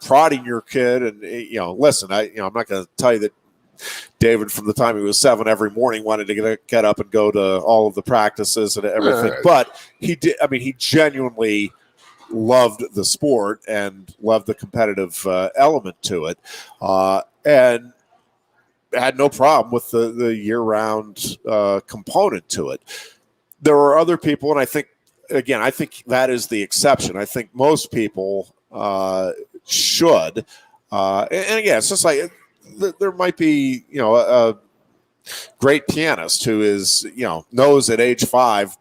prodding your kid, and listen, I'm not going to tell you that David, from the time he was 7 every morning, wanted to get up and go to all of the practices and everything. But he did. I mean, he genuinely loved the sport and loved the competitive element to it, and had no problem with the year-round component to it. There are other people, and I think that is the exception. I think most people should. And again, it's just like there might be, a great pianist who is, knows at age 5,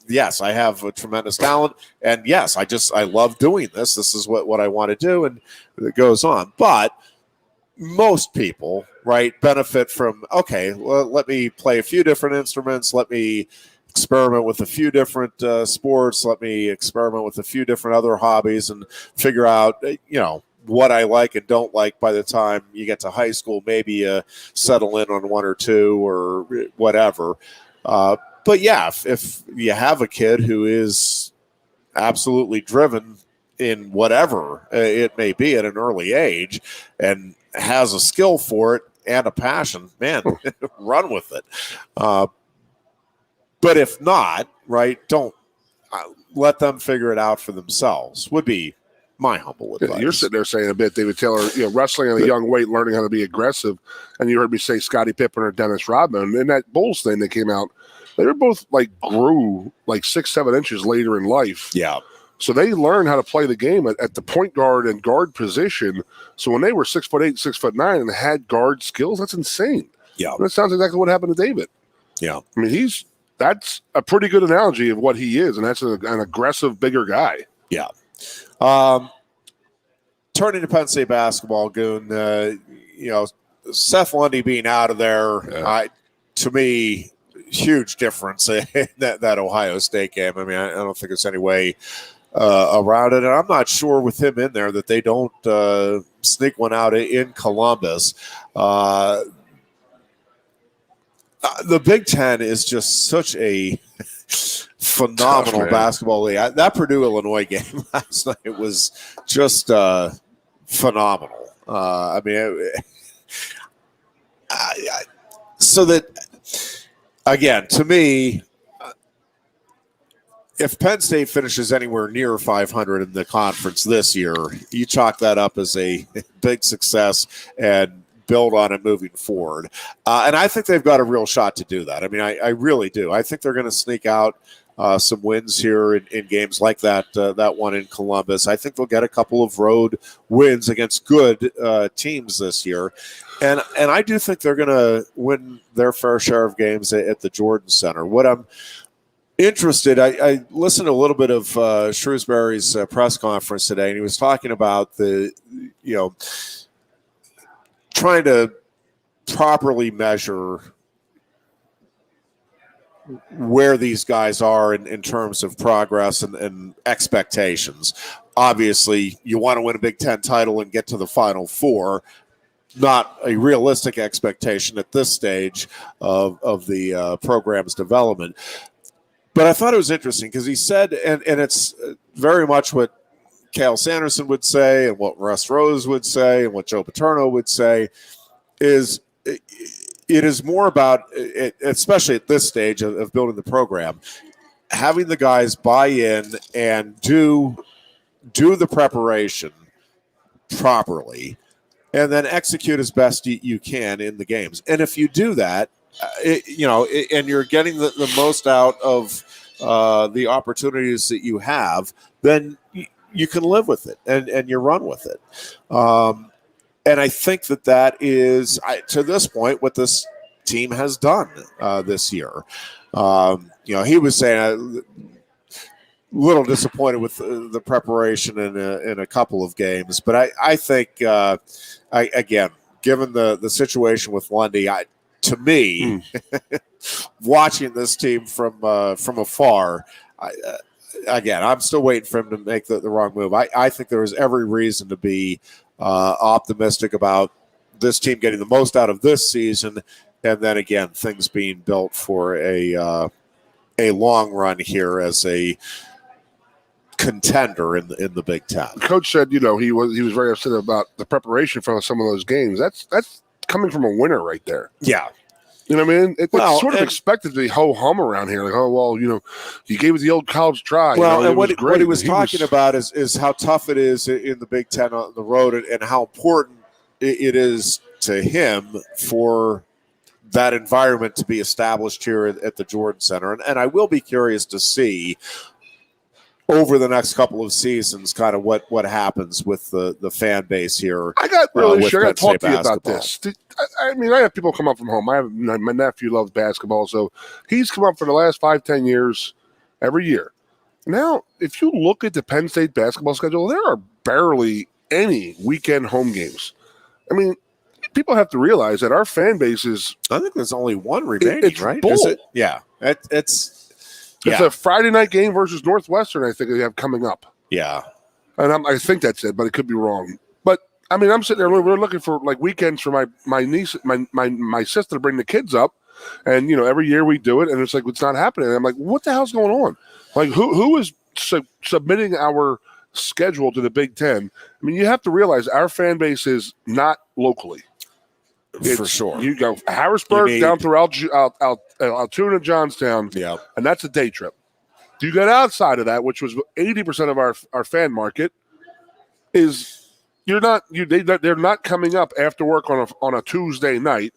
yes, I have a tremendous talent, and yes, I love doing this. This is what I want to do, and it goes on. But most people, right, benefit from, okay, well, let me play a few different instruments. Let me experiment with a few different sports. Let me experiment with a few different other hobbies and figure out, what I like and don't like by the time you get to high school. Maybe settle in on one or two or whatever. But yeah, if you have a kid who is absolutely driven in whatever it may be at an early age and has a skill for it and a passion, man, run with it. But if not, right, don't let them figure it out for themselves, would be my humble advice. You're sitting there saying a bit, David Taylor, wrestling at a young weight, learning how to be aggressive. And you heard me say Scottie Pippen or Dennis Rodman. And that Bulls thing that came out, they were both grew 6-7 inches later in life. Yeah. So they learned how to play the game at the point guard and guard position. So when they were 6'8", 6'9", and had guard skills, that's insane. Yeah. And that sounds exactly what happened to David. Yeah. I mean, that's a pretty good analogy of what he is, and that's an aggressive, bigger guy. Yeah. Turning to Penn State basketball, Goon, Seth Lundy being out of there, to me, huge difference in that Ohio State game. I mean, I don't think there's any way around it. And I'm not sure with him in there that they don't sneak one out in Columbus. The Big Ten is just such a phenomenal basketball league. That Purdue-Illinois game last night was just phenomenal. I mean, so that, again, to me, if Penn State finishes anywhere near 500 in the conference this year, you chalk that up as a big success and build on it moving forward. And I think they've got a real shot to do that. I mean, I really do. I think they're going to sneak out some wins here in games like that one in Columbus. I think they'll get a couple of road wins against good teams this year. And I do think they're going to win their fair share of games at the Jordan Center. What I'm interested, I listened to a little bit of Shrewsbury's press conference today, and he was talking about trying to properly measure where these guys are in terms of progress and expectations. Obviously, you want to win a Big Ten title and get to the Final Four. Not a realistic expectation at this stage of the program's development. But I thought it was interesting because he said, and it's very much what Cale Sanderson would say and what Russ Rose would say and what Joe Paterno would say, is it is more about, especially at this stage of building the program, having the guys buy in and do the preparation properly and then execute as best you can in the games. And if you do that, and you're getting the most out of the opportunities that you have, then you can live with it and you run with it. And I think that is, to this point, what this team has done this year. He was saying a little disappointed with the preparation in a couple of games, but I think, again, given the situation with Lundy, to me, watching this team from afar, I'm still waiting for him to make the wrong move. I think there is every reason to be optimistic about this team getting the most out of this season, and then again, things being built for a long run here as a contender in the Big Ten. Coach said, he was very upset about the preparation for some of those games. That's coming from a winner right there. Yeah. You know what I mean? It's sort of expected to be ho-hum around here. Like, oh, well, you gave it the old college try. Well, and what he was talking about is how tough it is in the Big Ten on the road and how important it is to him for that environment to be established here at the Jordan Center. And I will be curious to see over the next couple of seasons kind of what happens with the fan base here. I got really sure. I got to talk to you about this. I mean, I have people come up from home. My nephew loves basketball, so he's come up for the last 5-10 years every year. Now, if you look at the Penn State basketball schedule, there are barely any weekend home games. I mean, people have to realize that our fan base is... I think there's only one remaining, right? Is it? Yeah. It's a Friday night game versus Northwestern, I think they have coming up. Yeah. And I think that's it, but it could be wrong. But, I mean, I'm sitting there, we're looking for, like, weekends for my niece, my sister to bring the kids up. And, every year we do it, and it's like, it's not happening. And I'm like, what the hell's going on? Like, who is submitting our schedule to the Big Ten? I mean, you have to realize our fan base is not locally. For sure. You go Harrisburg down through Altoona, Johnstown, and that's a day trip. You get outside of that, which was 80% of our fan market, they're not coming up after work on a Tuesday night,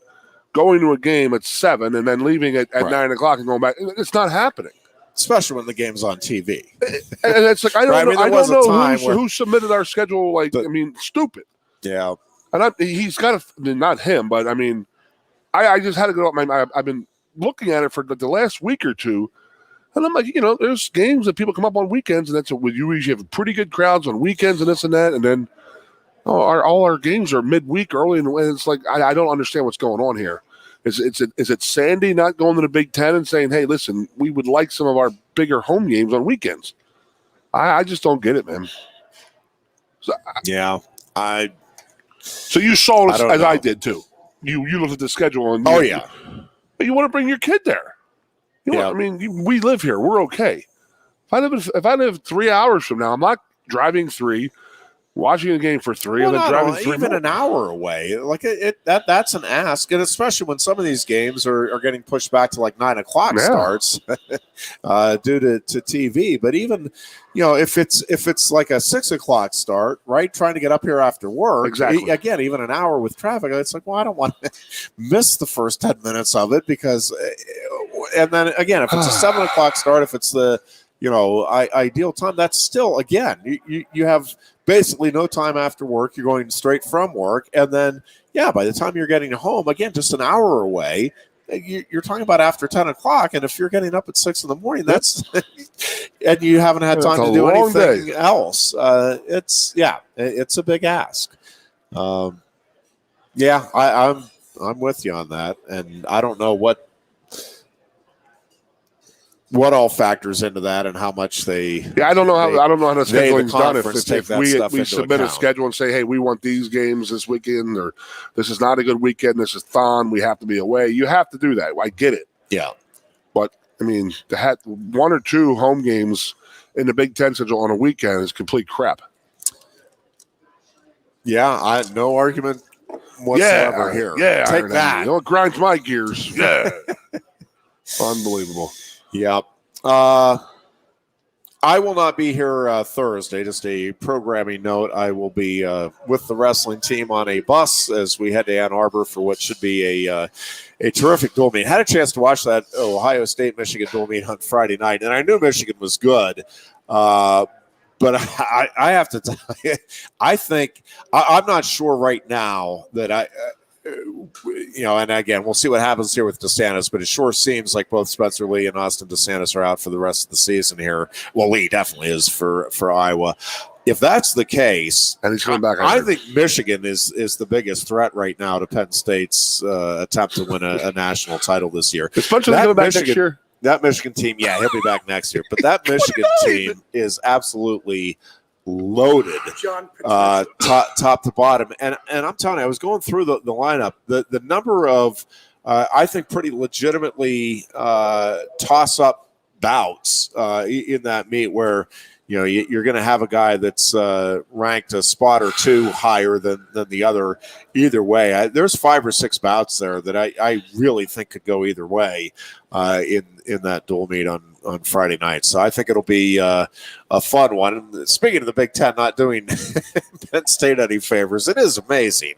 going to a game at 7 and then leaving at 9 o'clock and going back. It's not happening. Especially when the game's on TV. And it's like, I don't know who submitted our schedule. Stupid. Yeah. And he's got not him, but I mean, I just had to go up. I've been looking at it for the last week or two, and I'm like, there's games that people come up on weekends, and you usually have pretty good crowds on weekends and this and that, and then all our games are midweek early, and it's like I don't understand what's going on here. Is it Sandy not going to the Big Ten and saying, hey, listen, we would like some of our bigger home games on weekends? I just don't get it, man. So you saw it as I did too. You looked at the schedule and but you want to bring your kid there. We live here. We're okay. If I live 3 hours from now, I'm not driving 3. Watching a game for 3 and then driving 3 even more. an hour away, like that's an ask, and especially when some of these games are getting pushed back to like 9 o'clock starts due to TV. But even if it's like a 6 o'clock start, right? Trying to get up here after work, exactly. Again, even an hour with traffic, it's like, well, I don't want to miss the first 10 minutes of it because, and then again, if it's a 7 o'clock start, if it's the ideal time, that's still, again, you have basically no time after work. You're going straight from work. And then, by the time you're getting home, again, just an hour away, you're talking about after 10 o'clock. And if you're getting up at 6 in the morning, that's, and you haven't had time to do anything else. It's a big ask. I'm with you on that. And I don't know what all factors into that and how much they. Yeah, I don't know how the scheduling's done. If we submit account. A schedule and say, hey, we want these games this weekend, or this is not a good weekend, this is thon, we have to be away. You have to do that. I get it. Yeah. But, I mean, to have 1 or 2 home games in the Big Ten schedule on a weekend is complete crap. Yeah, no argument whatsoever here. Yeah, take that. It grinds my gears. Yeah. Unbelievable. Yep. I will not be here Thursday. Just a programming note. I will be with the wrestling team on a bus as we head to Ann Arbor for what should be a terrific dual meet. Had a chance to watch that Ohio State-Michigan dual meet on Friday night, and I knew Michigan was good. But I have to tell you, I think I'm not sure right now that and again, we'll see what happens here with DeSantis, but it sure seems like both Spencer Lee and Austin DeSantis are out for the rest of the season here. Well, Lee definitely is for Iowa. If that's the case, and he's coming back, I think Michigan is the biggest threat right now to Penn State's attempt to win a national title this year. Is Spencer coming back next year? That Michigan team, he'll be back next year. But that Michigan team is absolutely loaded, top to bottom, and I'm telling you, I was going through the lineup. The number of I think pretty legitimately toss up bouts in that meet where you're going to have a guy that's ranked a spot or 2 higher than the other. Either way, there's 5 or 6 bouts there that I really think could go either way in that dual meet on Friday night. So I think it'll be a fun one. And speaking of the Big Ten not doing Penn State any favors, it is amazing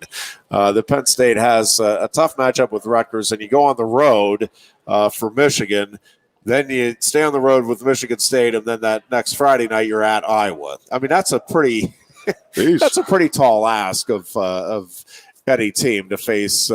that Penn State has a tough matchup with Rutgers, and you go on the road for Michigan. Then you stay on the road with Michigan State, and then that next Friday night you're at Iowa. I mean, that's a pretty tall ask of any team to face.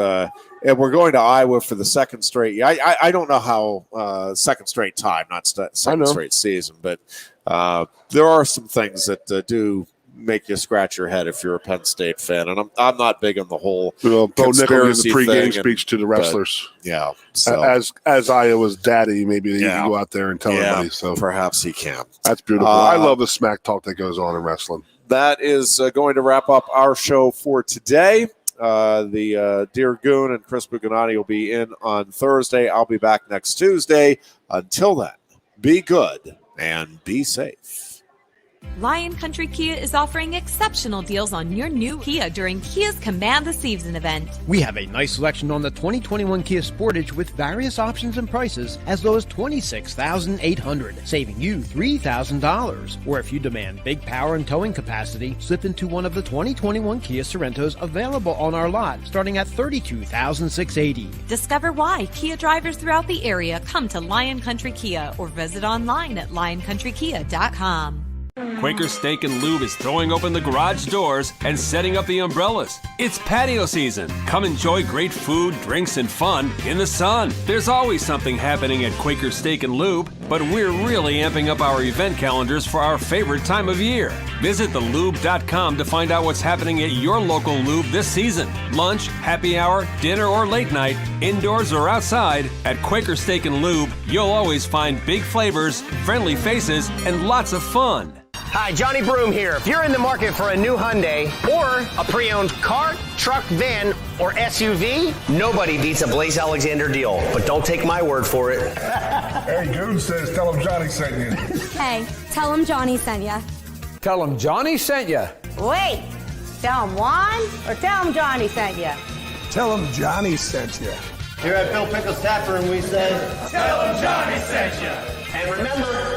And we're going to Iowa for the second straight. I don't know how second straight time, not second straight season, but there are some things that do make you scratch your head if you're a Penn State fan, and I'm not big on the whole Bo Nickel in the pregame thing speech to the wrestlers. So as Iowa's daddy, maybe he can go out there and tell everybody. So perhaps he can. That's beautiful. I love the smack talk that goes on in wrestling. That is going to wrap up our show for today. The Dear Goon and Chris Buganati will be in on Thursday. I'll be back next Tuesday. Until then, be good and be safe. Lion Country Kia is offering exceptional deals on your new Kia during Kia's Command the Season event. We have a nice selection on the 2021 Kia Sportage with various options and prices as low as $26,800, saving you $3,000. Or if you demand big power and towing capacity, slip into one of the 2021 Kia Sorrentos available on our lot, starting at $32,680. Discover why Kia drivers throughout the area come to Lion Country Kia or visit online at lioncountrykia.com. Quaker Steak and Lube is throwing open the garage doors and setting up the umbrellas. It's patio season. Come enjoy great food, drinks, and fun in the sun. There's always something happening at Quaker Steak and Lube, but we're really amping up our event calendars for our favorite time of year. Visit thelube.com to find out what's happening at your local lube this season. Lunch, happy hour, dinner, or late night, indoors or outside, at Quaker Steak and Lube, you'll always find big flavors, friendly faces, and lots of fun. Hi, Johnny Broom here. If you're in the market for a new Hyundai or a pre-owned car, truck, van, or SUV, nobody beats a Blaze Alexander deal. But don't take my word for it. Hey, Goon says tell him Johnny sent you. Hey, tell him Johnny sent ya. Tell him Johnny sent ya. Wait, tell him Juan or tell him Johnny sent you? Tell him Johnny sent you. Here at Bill Pickle's Tap Room, we say, tell him Johnny sent you. And remember,